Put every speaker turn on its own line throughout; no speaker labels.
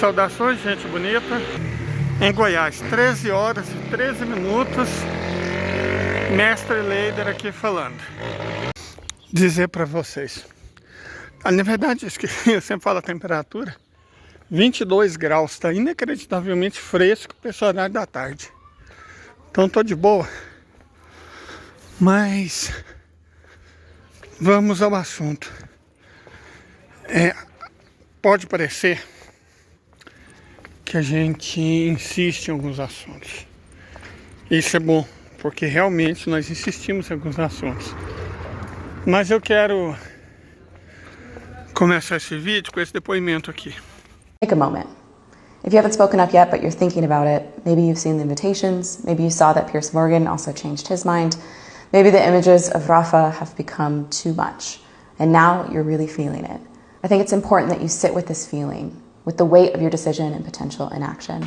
Saudações, gente bonita. Em Goiás, 13 horas e 13 minutos. Mestre Leider aqui falando. Dizer para vocês. Na verdade, isso que eu sempre falo a temperatura. 22 graus, está inacreditavelmente fresco para esse horário da tarde. Então tô de boa. Mas vamos ao assunto. Pode parecer que a gente insiste em alguns assuntos. Isso é bom, porque realmente nós insistimos em alguns assuntos. Mas eu quero começar esse vídeo com esse depoimento aqui.
Take a moment. If you haven't spoken up yet, but you're thinking about it, maybe you've seen the invitations, maybe you saw that Piers Morgan also changed his mind, maybe the images of Rafa have become too much, and now you're really feeling it. I think it's important that you sit with this feeling, with the weight of your decision and potential inaction.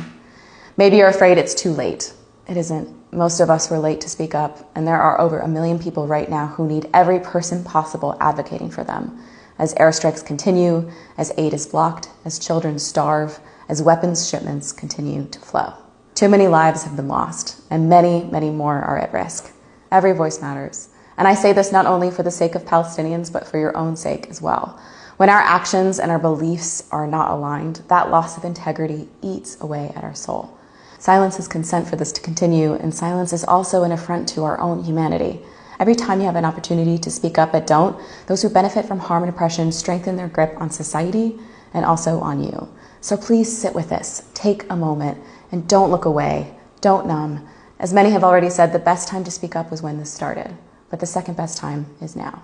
Maybe you're afraid it's too late. It isn't. Most of us were late to speak up, and there are over 1 million people right now who need every person possible advocating for them. As airstrikes continue, as aid is blocked, as children starve, as weapons shipments continue to flow. Too many lives have been lost, and many, many more are at risk. Every voice matters. And I say this not only for the sake of Palestinians, but for your own sake as well. When our actions and our beliefs are not aligned, that loss of integrity eats away at our soul. Silence is consent for this to continue, and silence is also an affront to our own humanity. Every time you have an opportunity to speak up but don't, those who benefit from harm and oppression strengthen their grip on society and also on you. So please sit with this, take a moment, and don't look away, don't numb. As many have already said, the best time to speak up was when this started, but the second best time is now.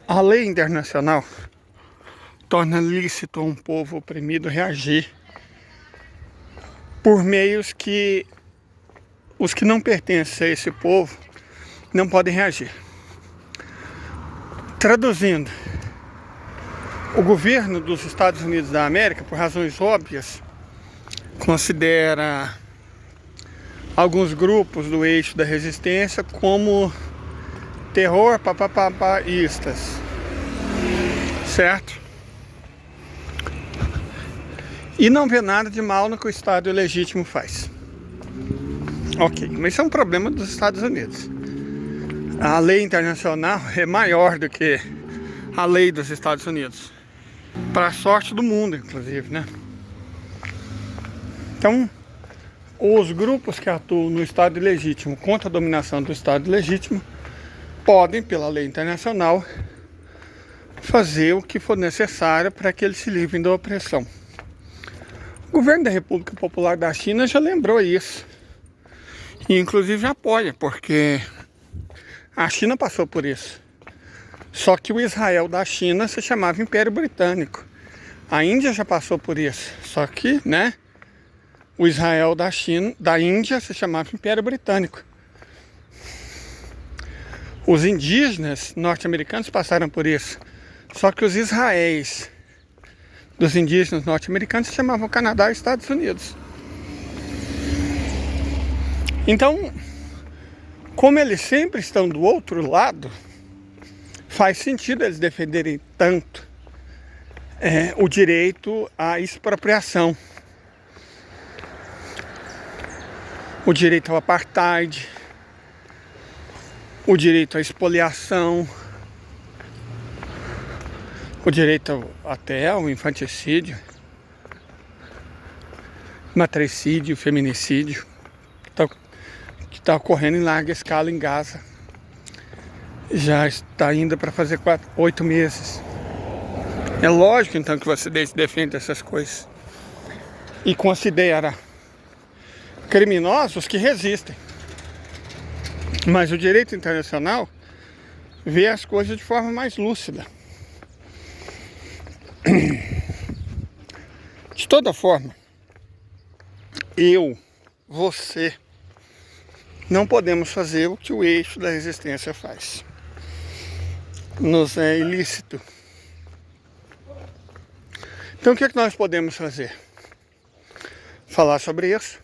A lei internacional torna lícito a um povo oprimido reagir por meios que os que não pertencem a esse povo não podem reagir. Traduzindo, o governo dos Estados Unidos da América, por razões óbvias, considera alguns grupos do eixo da resistência como terror papapaístas, certo? E não vê nada de mal no que o Estado ilegítimo faz. Ok, mas isso é um problema dos Estados Unidos. A lei internacional é maior do que a lei dos Estados Unidos. Para a sorte do mundo, inclusive, né? Então, os grupos que atuam no Estado ilegítimo contra a dominação do Estado ilegítimo podem, pela lei internacional, fazer o que for necessário para que eles se livrem da opressão. O governo da República Popular da China já lembrou isso. E inclusive apoia, porque a China passou por isso. Só que o Israel da China se chamava Império Britânico. A Índia já passou por isso. Só que, né, o Israel da Índia se chamava Império Britânico. Os indígenas norte-americanos passaram por isso. Só que os Israéis dos indígenas norte-americanos se chamavam Canadá e Estados Unidos. Então, como eles sempre estão do outro lado, faz sentido eles defenderem tanto o direito à expropriação, o direito ao apartheid, o direito à expoliação, o direito até ao infanticídio, matricídio, feminicídio, que está ocorrendo em larga escala em Gaza. Já está indo para fazer 8 meses. É lógico, então, que você defende essas coisas e considera criminosos que resistem. Mas o direito internacional vê as coisas de forma mais lúcida. De toda forma, você, não podemos fazer o que o eixo da resistência faz. Nos é ilícito. Então o que é que nós podemos fazer? Falar sobre isso.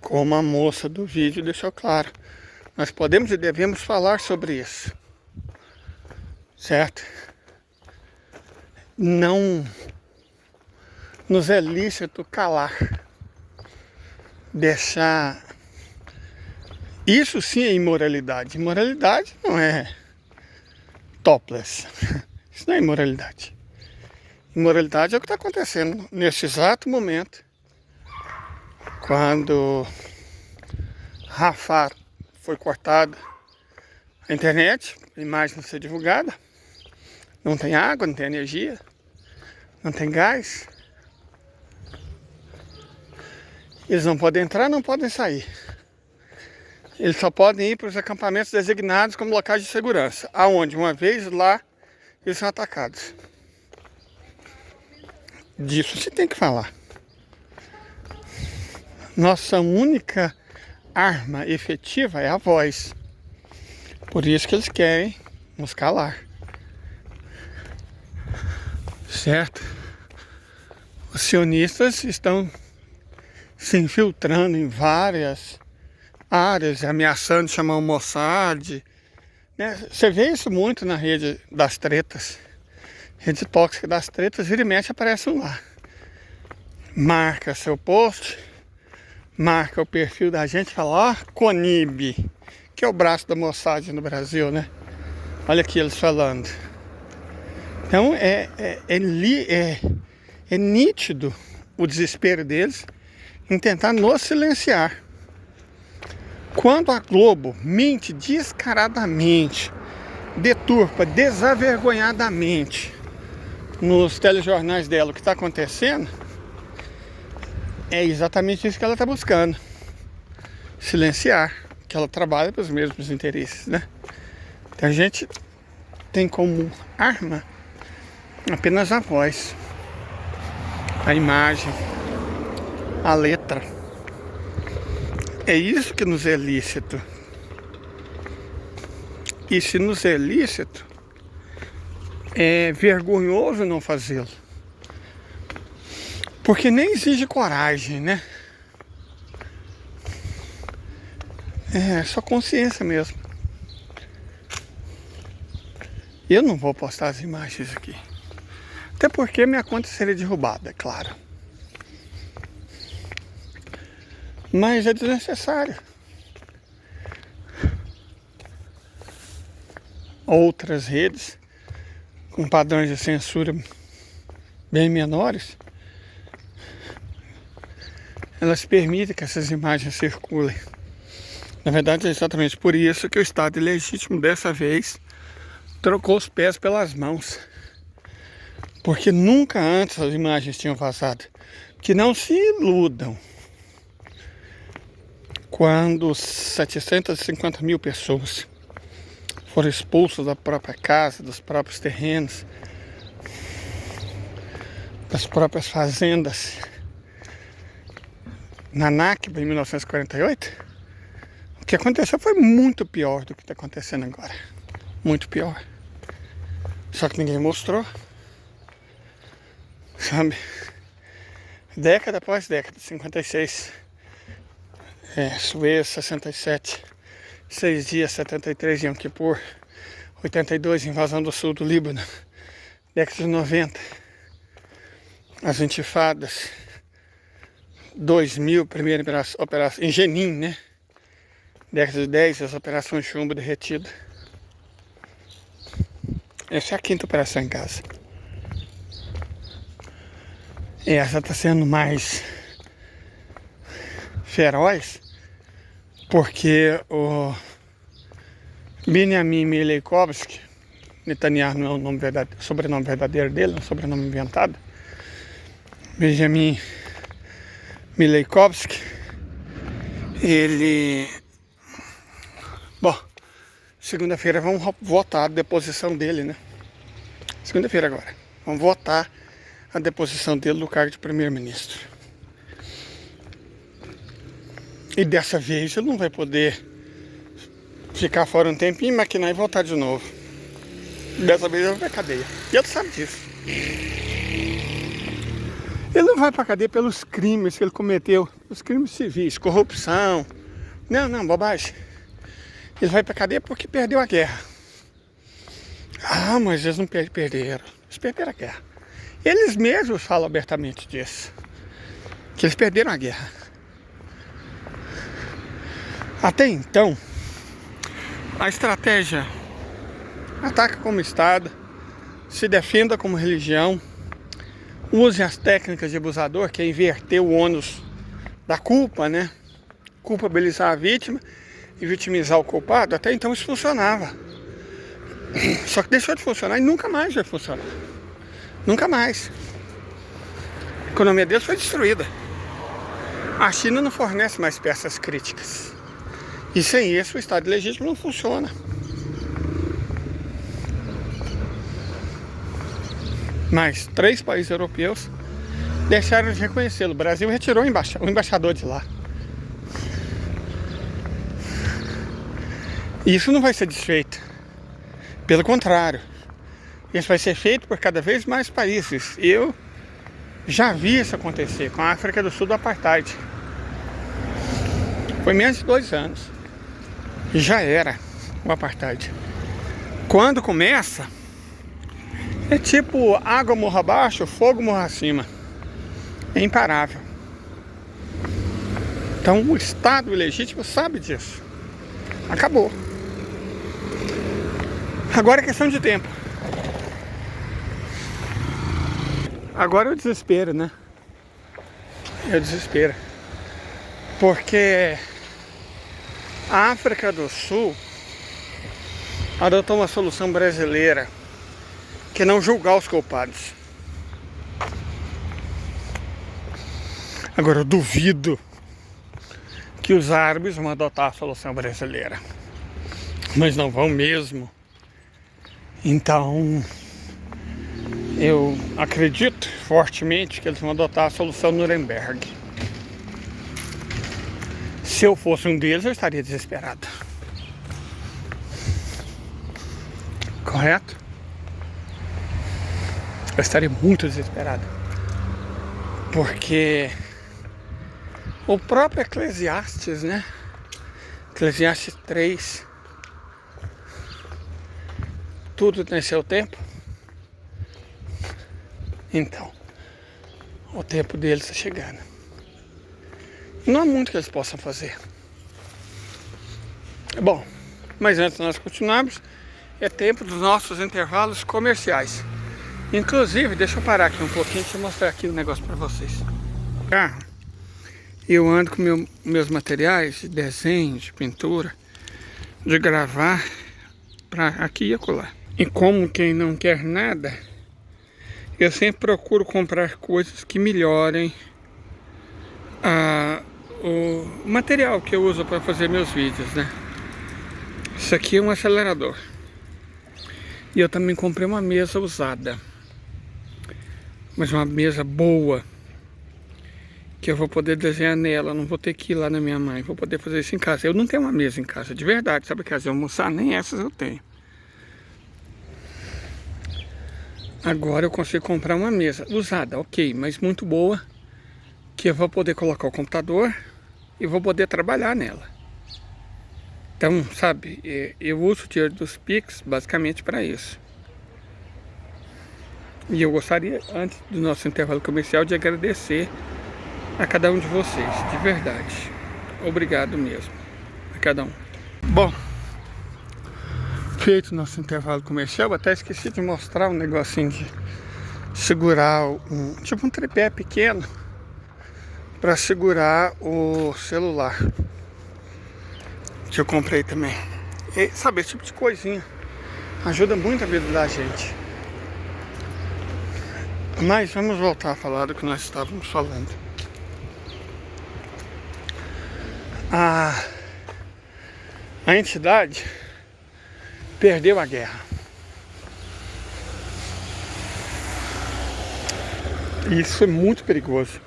Como a moça do vídeo deixou claro, nós podemos e devemos falar sobre isso. certo? Não nos é lícito calar, deixar. Isso sim é imoralidade. Imoralidade não é topless. Isso não é imoralidade. Imoralidade é o que está acontecendo neste exato momento, quando Rafah foi cortada a internet, a imagem não ser divulgada, não tem água, não tem energia, não tem gás. Eles não podem entrar, não podem sair. Eles só podem ir para os acampamentos designados como locais de segurança, aonde, uma vez lá, eles são atacados. Disso se tem que falar. Nossa única arma efetiva é a voz. Por isso que eles querem nos calar. Certo? Os sionistas estão se infiltrando em várias áreas, ameaçando chamar o Mossad. Né? Você vê isso muito na rede das tretas. Rede tóxica das tretas, vira e mexe, aparece um lá. Marca seu post, marca o perfil da gente, fala, ó, Conib, que é o braço da Mossad no Brasil, né? Olha aqui eles falando. Então é nítido o desespero deles em tentar nos silenciar. Quando a Globo mente descaradamente, deturpa desavergonhadamente nos telejornais dela o que está acontecendo, é exatamente isso que ela está buscando. Silenciar, que ela trabalha para os mesmos interesses, né? Então a gente tem como arma apenas a voz, a imagem, a letra. É isso que nos é lícito. E se nos é lícito, é vergonhoso não fazê-lo. Porque nem exige coragem, né? É só consciência mesmo. Eu não vou postar as imagens aqui. Até porque minha conta seria derrubada, é claro. Mas é desnecessário. Outras redes com padrões de censura bem menores, elas permitem que essas imagens circulem. Na verdade é exatamente por isso que o Estado ilegítimo dessa vez trocou os pés pelas mãos. Porque nunca antes as imagens tinham vazado. Que não se iludam. Quando 750 mil pessoas foram expulsas da própria casa, dos próprios terrenos, das próprias fazendas, na Nakba, em 1948, o que aconteceu foi muito pior do que está acontecendo agora. Muito pior. Só que ninguém mostrou. Sabe? Década após década, 56, Suez, 67, 6 dias, 73, Yom Kippur, 82, invasão do sul do Líbano, década de 90, as intifadas, 2000, primeira operação, em Jenin, né? Década de 10, as operações chumbo derretido. Essa é a quinta operação em Gaza. E essa está sendo mais feroz, porque o Benjamin Mileikovski, Netanyahu não é o nome verdadeiro, sobrenome verdadeiro dele, é um sobrenome inventado, Benjamin Mileikovski, ele... Bom, segunda-feira vamos votar a deposição dele, né? Segunda-feira agora. Vamos votar a deposição dele do cargo de primeiro-ministro. E dessa vez ele não vai poder ficar fora um tempinho, maquinar e voltar de novo. Dessa vez ele vai pra cadeia. E ele sabe disso. Ele não vai pra cadeia pelos crimes que ele cometeu, os crimes civis, corrupção. Não, bobagem. Ele vai pra cadeia porque perdeu a guerra. Ah, mas eles não perderam. Eles perderam a guerra. Eles mesmos falam abertamente disso. Que eles perderam a guerra. Até então, a estratégia ataca como Estado, se defenda como religião, use as técnicas de abusador, que é inverter o ônus da culpa, né? Culpabilizar a vítima e vitimizar o culpado. Até então isso funcionava. Só que deixou de funcionar e nunca mais vai funcionar. Nunca mais. A economia deles foi destruída. A China não fornece mais peças críticas. E sem isso o Estado legítimo não funciona. Mas 3 países europeus deixaram de reconhecê-lo. O Brasil retirou o embaixador de lá. E isso não vai ser desfeito. Pelo contrário, isso vai ser feito por cada vez mais países. Eu já vi isso acontecer com a África do Sul do Apartheid. Foi menos de 2 anos. E já era o Apartheid. Quando começa, é tipo água morra abaixo, fogo morra acima. É imparável. Então o Estado ilegítimo sabe disso. Acabou. Agora é questão de tempo. Agora é o desespero, né? É o desespero. Porque a África do Sul adotou uma solução brasileira, que é não julgar os culpados. Agora eu duvido que os árabes vão adotar a solução brasileira. Mas não vão mesmo. Então, eu acredito fortemente que eles vão adotar a solução Nuremberg. Se eu fosse um deles, eu estaria desesperado. Correto? Eu estaria muito desesperado. Porque o próprio Eclesiastes, né? Eclesiastes 3. Tudo tem seu tempo. Então, o tempo deles está chegando. Não há muito que eles possam fazer. Bom, mas antes de nós continuarmos, é tempo dos nossos intervalos comerciais. Inclusive, deixa eu parar aqui um pouquinho, deixa eu mostrar aqui o negócio para vocês. Eu ando com meus materiais de desenho, de pintura, de gravar, para aqui e acolá. E como quem não quer nada, eu sempre procuro comprar coisas que melhorem o material que eu uso para fazer meus vídeos, né? Isso aqui é um acelerador. E eu também comprei uma mesa usada, mas uma mesa boa, que eu vou poder desenhar nela, não vou ter que ir lá na minha mãe, vou poder fazer isso em casa. Eu não tenho uma mesa em casa, de verdade, sabe, que eu almoçar, nem essas eu tenho. Agora eu consigo comprar uma mesa usada, ok, mas muito boa, que eu vou poder colocar o computador e vou poder trabalhar nela. Então, sabe, eu uso o dinheiro dos Pix basicamente para isso. E eu gostaria, antes do nosso intervalo comercial, de agradecer a cada um de vocês, de verdade. Obrigado mesmo, a cada um. Bom, feito nosso intervalo comercial, até esqueci de mostrar um negocinho de segurar tipo um tripé pequeno para segurar o celular, que eu comprei também. E, sabe, esse tipo de coisinha ajuda muito a vida da gente. Mas vamos voltar a falar do que nós estávamos falando. A entidade perdeu a guerra. E isso é muito perigoso.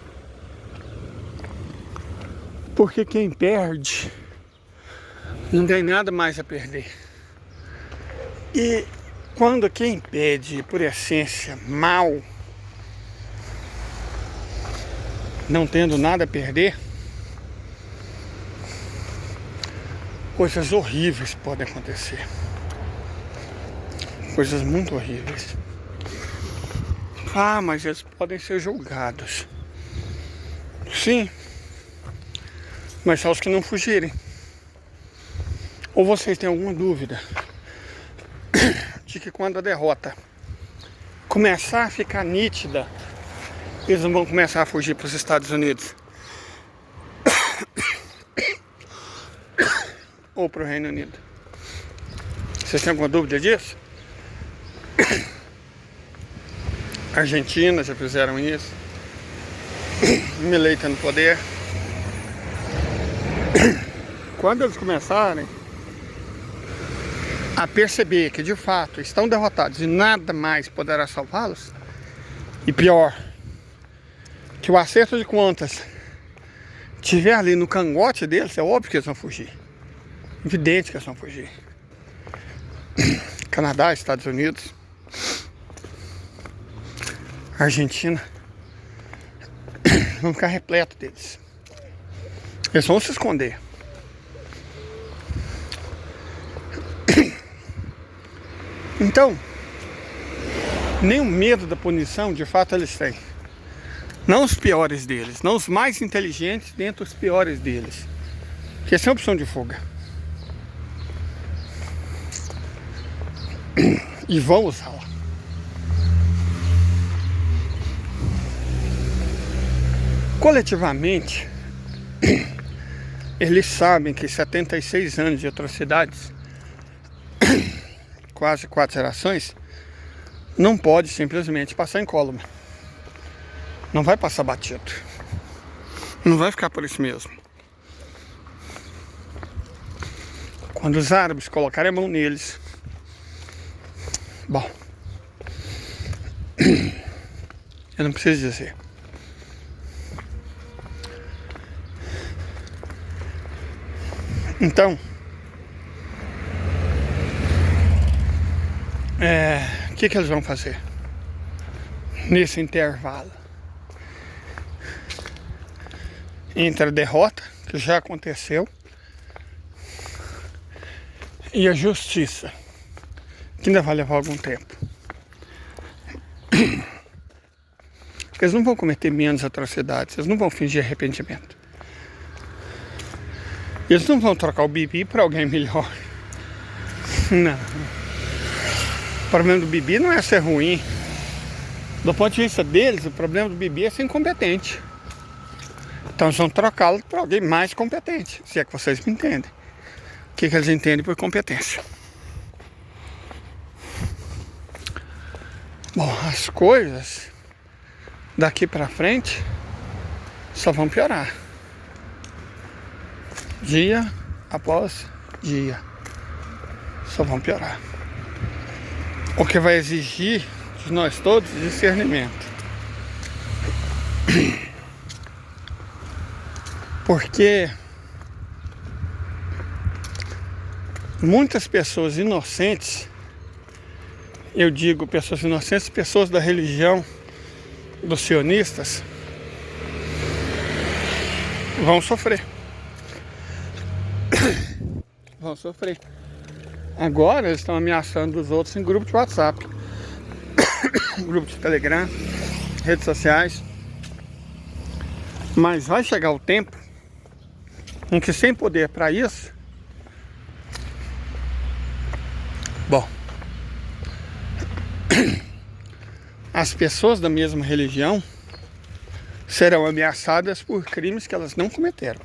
Porque quem perde não tem nada mais a perder. E quando quem perde, por essência, mal, não tendo nada a perder, coisas horríveis podem acontecer. coisas muito horríveis. Ah, mas eles podem ser julgados. Sim, mas só os que não fugirem. Ou vocês têm alguma dúvida de que quando a derrota começar a ficar nítida, eles não vão começar a fugir para os Estados Unidos ou para o Reino Unido? Vocês têm alguma dúvida disso? Argentina já fizeram isso. Milei tá no poder. Quando eles começarem a perceber que de fato estão derrotados e nada mais poderá salvá-los, e pior, que o acerto de contas estiver ali no cangote deles, é óbvio que eles vão fugir. Evidente que eles vão fugir. Canadá, Estados Unidos, Argentina, vão ficar repleto deles. Eles vão se esconder. Então, nem o medo da punição, de fato, eles têm. Não os piores deles, não os mais inteligentes dentre os piores deles. Que essa é a opção de fuga. E vão usá-la. Coletivamente, eles sabem que 76 anos de atrocidades, quase 4 gerações, não pode simplesmente passar incólume. Não vai passar batido. Não vai ficar por isso mesmo. Quando os árabes colocarem a mão neles, bom, eu não preciso dizer. Então, o que eles vão fazer nesse intervalo entre a derrota, que já aconteceu, e a justiça, que ainda vai levar algum tempo? Eles não vão cometer menos atrocidades, eles não vão fingir arrependimento. Eles não vão trocar o Bibi por alguém melhor. Não. O problema do Bibi não é ser ruim. Do ponto de vista deles, o problema do Bibi é ser incompetente. Então eles vão trocá-lo por alguém mais competente, se é que vocês me entendem. O que eles entendem por competência? Bom, as coisas daqui pra frente só vão piorar. Dia após dia. Só vão piorar. O que vai exigir de nós todos discernimento. Porque muitas pessoas inocentes, eu digo pessoas inocentes, pessoas da religião dos sionistas, vão sofrer. Vão sofrer. Agora eles estão ameaçando os outros em grupo de WhatsApp, grupo de Telegram, redes sociais. Mas vai chegar o tempo em que, sem poder para isso, bom, as pessoas da mesma religião serão ameaçadas por crimes que elas não cometeram.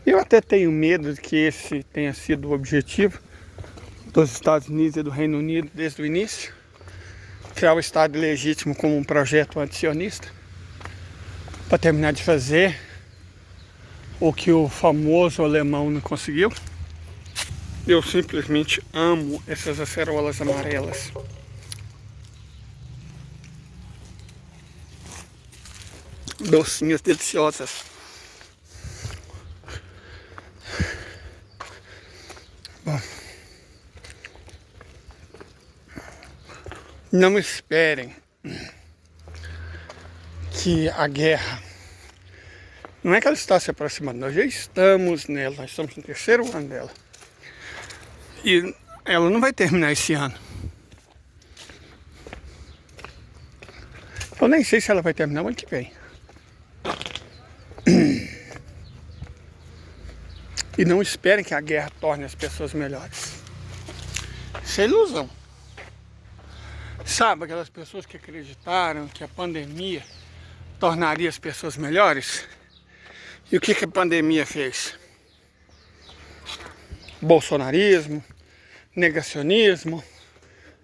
Eu até tenho medo de que esse tenha sido o objetivo dos Estados Unidos e do Reino Unido desde o início. Criar o Estado Ilegítimo como um projeto antisionista, para terminar de fazer o que o famoso alemão não conseguiu. Eu simplesmente amo essas acerolas amarelas. Docinhas deliciosas. Bom, não esperem que a guerra Não é que ela está se aproximando, nós já estamos nela, nós estamos no 3º ano dela. E ela não vai terminar esse ano. Eu nem sei se ela vai terminar o ano que vem. E não esperem que a guerra torne as pessoas melhores. Isso é ilusão. Sabe aquelas pessoas que acreditaram que a pandemia tornaria as pessoas melhores? E o que a pandemia fez? Bolsonarismo, negacionismo,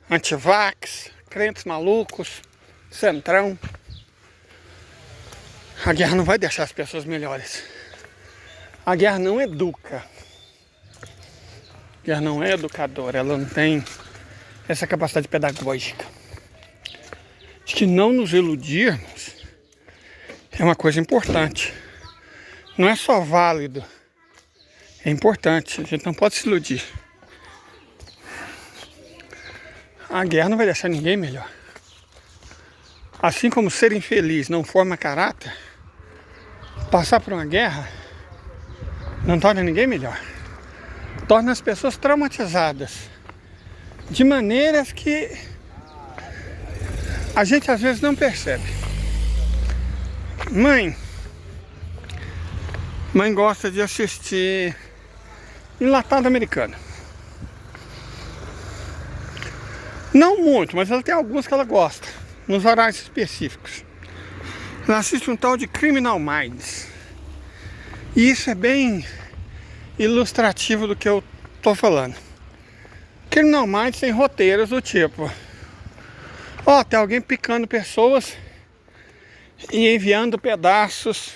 antivax, crentes malucos, centrão. A guerra não vai deixar as pessoas melhores. A guerra não educa. A guerra não é educadora, ela não tem essa capacidade pedagógica. Acho que não nos iludirmos é uma coisa importante. Não é só válido, é importante. A gente não pode se iludir. A guerra não vai deixar ninguém melhor. Assim como ser infeliz não forma caráter, passar por uma guerra não torna ninguém melhor. Torna as pessoas traumatizadas de maneiras que a gente às vezes não percebe. Mãe gosta de assistir enlatado americano. Não muito, mas ela tem alguns que ela gosta, nos horários específicos. Ela assiste um tal de Criminal Minds. E isso é bem ilustrativo do que eu tô falando. Criminal Minds tem roteiros do tipo: ó, tem alguém picando pessoas e enviando pedaços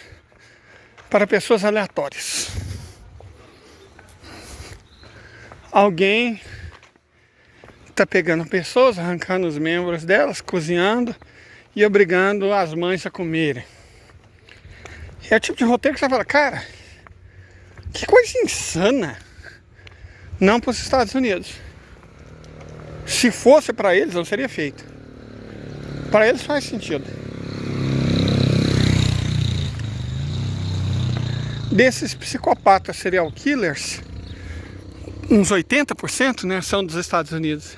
para pessoas aleatórias. Alguém tá pegando pessoas, arrancando os membros delas, cozinhando e obrigando as mães a comerem. É o tipo de roteiro que você fala, cara, que coisa insana. Não para os Estados Unidos. Se fosse para eles, não seria feito. Para eles faz sentido. Desses psicopatas serial killers, uns 80%, né, são dos Estados Unidos,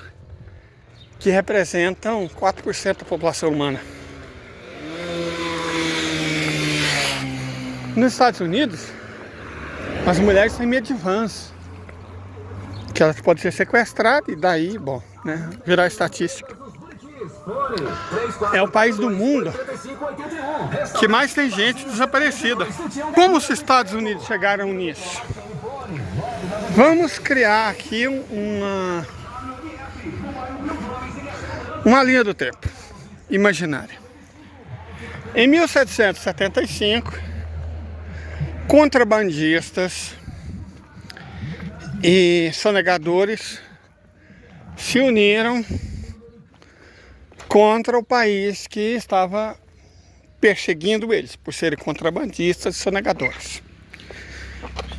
que representam 4% da população humana. Nos Estados Unidos, as mulheres têm medo de vans, que elas podem ser sequestradas e daí, bom, né, virar estatística. É o país do mundo que mais tem gente desaparecida. Como os Estados Unidos chegaram nisso? Vamos criar aqui uma linha do tempo imaginária. Em 1775, contrabandistas e sonegadores se uniram contra o país que estava perseguindo eles, por serem contrabandistas e sonegadores.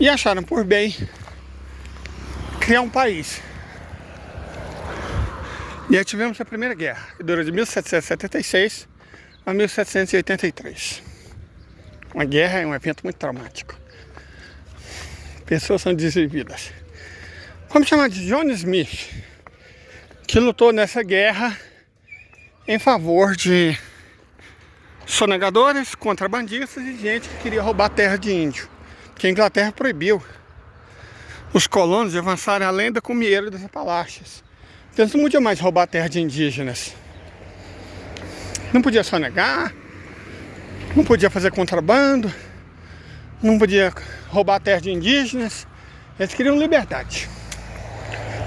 E acharam por bem criar um país. E aí tivemos a Primeira Guerra, que durou de 1776 a 1783. Uma guerra é um evento muito traumático. Pessoas são desvividas. Vamos chamar de John Smith, que lutou nessa guerra em favor de sonegadores, contrabandistas e gente que queria roubar terra de índio, que a Inglaterra proibiu os colonos de avançarem além da Cumieira das Apalaches. Então eles não podiam mais roubar terra de indígenas. Não podia sonegar, não podia fazer contrabando, não podia roubar terra de indígenas. Eles queriam liberdade.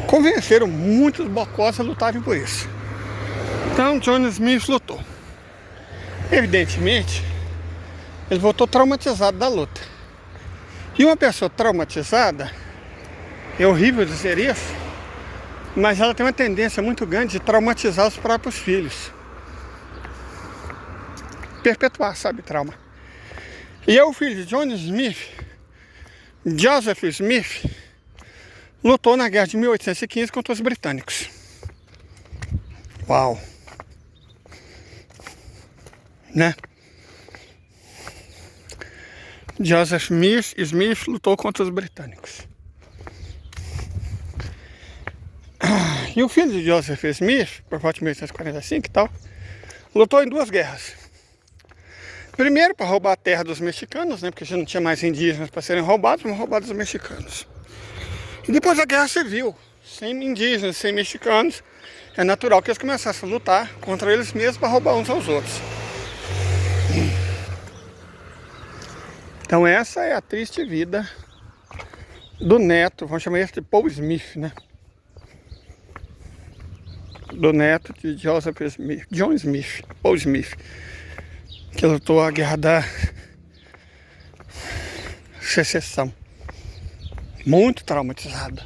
Convenceram muitos bocós a lutarem por isso. Então John Smith lutou. Evidentemente, ele voltou traumatizado da luta. E uma pessoa traumatizada, é horrível dizer isso, mas ela tem uma tendência muito grande de traumatizar os próprios filhos. Perpetuar, sabe, trauma. E é o filho de John Smith, Joseph Smith, lutou na guerra de 1815 contra os britânicos. Uau! Né? Joseph Smith lutou contra os britânicos. E o filho de Joseph Smith, por volta de 1845 e tal, lutou em 2 guerras. Primeiro para roubar a terra dos mexicanos, né, porque já não tinha mais indígenas para serem roubados, mas roubados os mexicanos. E depois da Guerra Civil, sem indígenas, sem mexicanos, é natural que eles começassem a lutar contra eles mesmos para roubar uns aos outros. Então essa é a triste vida do neto, vamos chamar ele de Paul Smith, né? Do neto de Joseph Smith, John Smith, Paul Smith, que lutou a Guerra da Secessão. Muito traumatizado.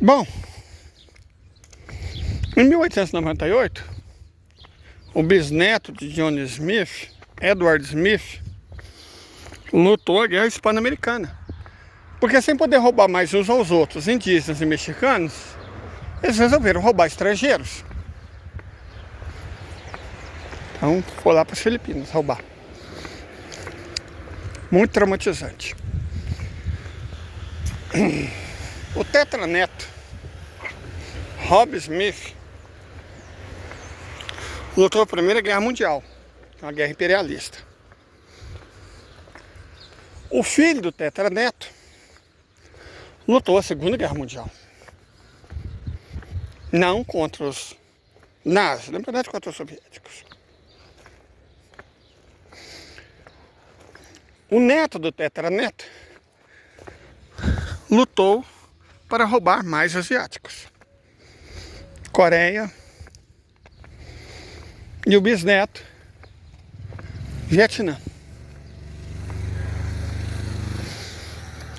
Bom, em 1898, o bisneto de John Smith, Edward Smith, lutou a Guerra Hispano-Americana. Porque sem poder roubar mais uns aos outros, indígenas e mexicanos, eles resolveram roubar estrangeiros. Então, foi lá para as Filipinas roubar. Muito traumatizante. O tetraneto, Rob Smith, lutou a Primeira Guerra Mundial, uma guerra imperialista. O filho do tetraneto lutou a Segunda Guerra Mundial. Não contra os nazis, na verdade contra os soviéticos. O neto do tetraneto lutou para roubar mais asiáticos. Coreia. E o bisneto, Vietnã.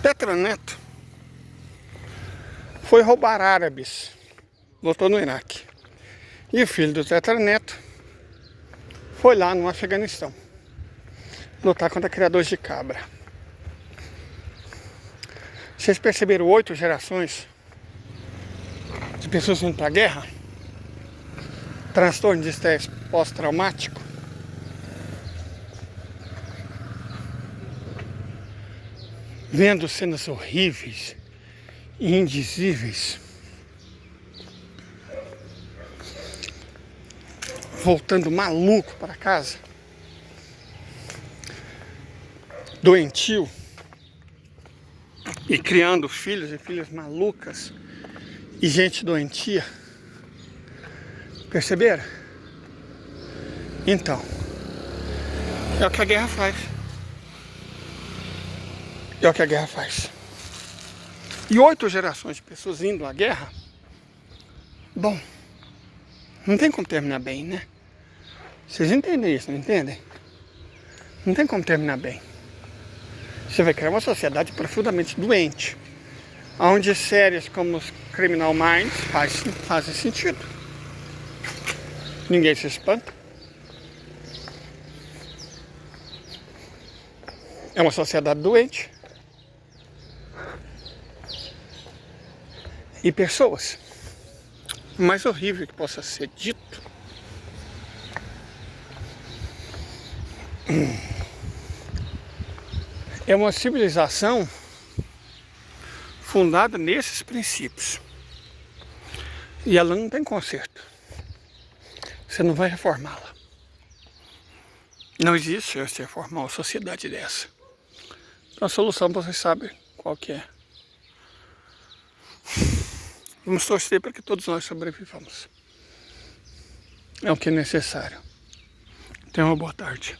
Tetraneto foi roubar árabes, lutou no Iraque. E o filho do tetraneto foi lá no Afeganistão lutar contra criadores de cabra. Vocês perceberam 8 gerações de pessoas indo para a guerra? Transtorno de estresse pós-traumático. Vendo cenas horríveis e indizíveis. Voltando maluco para casa. Doentio. E criando filhos e filhas malucas. E gente doentia. Perceberam? Então, é o que a guerra faz. É o que a guerra faz. E 8 gerações de pessoas indo à guerra, bom, não tem como terminar bem, né? Vocês entendem isso, não entendem? Não tem como terminar bem. Você vai criar uma sociedade profundamente doente, onde séries como os Criminal Minds fazem sentido. Ninguém se espanta. É uma sociedade doente. E pessoas, o mais horrível que possa ser dito, é uma civilização fundada nesses princípios. E ela não tem conserto. Você não vai reformá-la. Não existe você reformar uma sociedade dessa. Então a solução vocês sabem qual que é. Vamos torcer para que todos nós sobrevivamos. É o que é necessário. Tenha uma boa tarde.